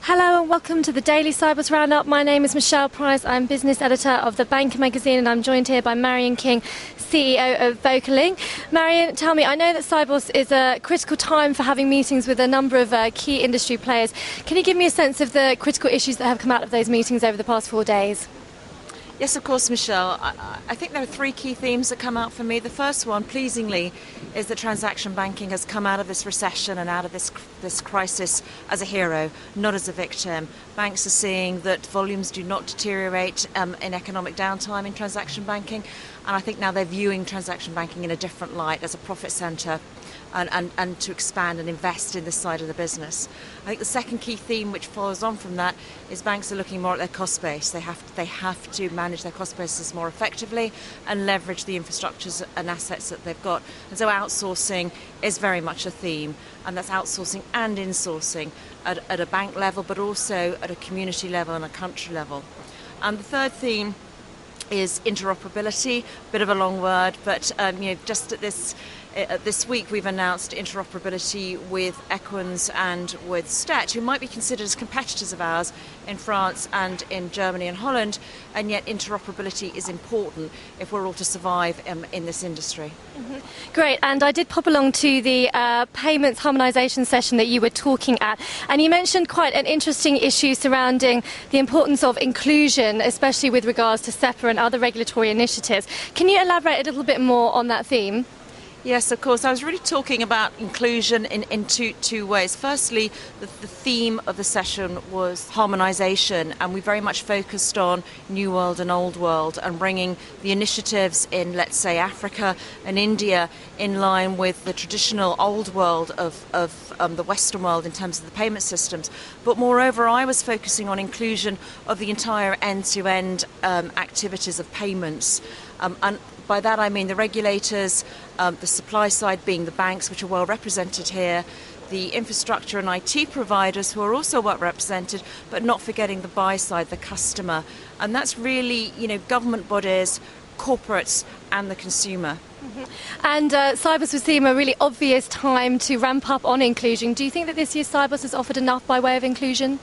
Hello and welcome to the Daily Cybers Roundup. My name is Michelle Price. I'm business editor of The Banker magazine and I'm joined here by Marion King, CEO of VocaLink. Marion, tell me, I know that Cybers is a critical time for having meetings with a number of key industry players. Can you give me a sense of the critical issues that have come out of those meetings over the past 4 days? Yes, of course, Michelle. I think there are three key themes that come out for me. The first one, pleasingly, is that transaction banking has come out of this recession and out of this crisis as a hero, not as a victim. Banks are seeing that volumes do not deteriorate in economic downtime in transaction banking, and I think now they're viewing transaction banking in a different light as a profit centre and to expand and invest in this side of the business. I think the second key theme which follows on from that is banks are looking more at their cost base. They have to manage their cost bases more effectively and leverage the infrastructures and assets that they've got. And so outsourcing is very much a theme, and that's outsourcing and insourcing at a bank level, but also at a community level and a country level. And the third theme is interoperability, bit of a long word, but just at this week we've announced interoperability with Equans and with Stet, who might be considered as competitors of ours in France and in Germany and Holland, and yet interoperability is important if we're all to survive in this industry. Mm-hmm. Great, and I did pop along to the payments harmonisation session that you were talking at, and you mentioned quite an interesting issue surrounding the importance of inclusion, especially with regards to SEPA and other regulatory initiatives. Can you elaborate a little bit more on that theme? Yes, of course. I was really talking about inclusion in two ways. Firstly, the theme of the session was harmonisation, and we very much focused on New World and Old World and bringing the initiatives in, let's say, Africa and India in line with the traditional Old World of the Western world in terms of the payment systems. But moreover, I was focusing on inclusion of the entire end-to-end activities of payments. And by that I mean the regulators, the supply side being the banks, which are well represented here, the infrastructure and IT providers who are also well represented, but not forgetting the buy side, the customer. And that's really, government bodies, corporates and the consumer. Mm-hmm. And Cybers would seem a really obvious time to ramp up on inclusion. Do you think that this year's Cybers has offered enough by way of inclusion?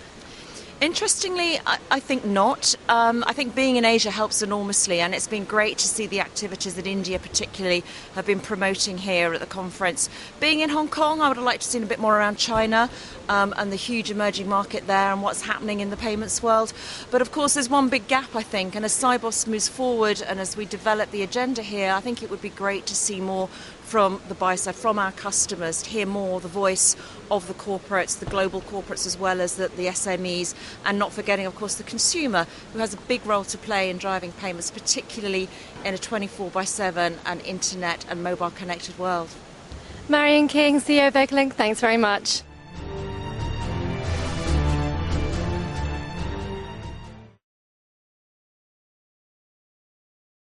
Interestingly, I think not. I think being in Asia helps enormously, and it's been great to see the activities that India particularly have been promoting here at the conference. Being in Hong Kong, I would have liked to have seen a bit more around China and the huge emerging market there and what's happening in the payments world. But of course there's one big gap, I think, and as Cybos moves forward and as we develop the agenda here, I think it would be great to see more from the buy side, from our customers, to hear more the voice of the corporates, the global corporates as well as the SMEs, and not forgetting, of course, the consumer, who has a big role to play in driving payments, particularly in a 24/7 and internet and mobile connected world. Marion King, CEO of VocaLink, thanks very much.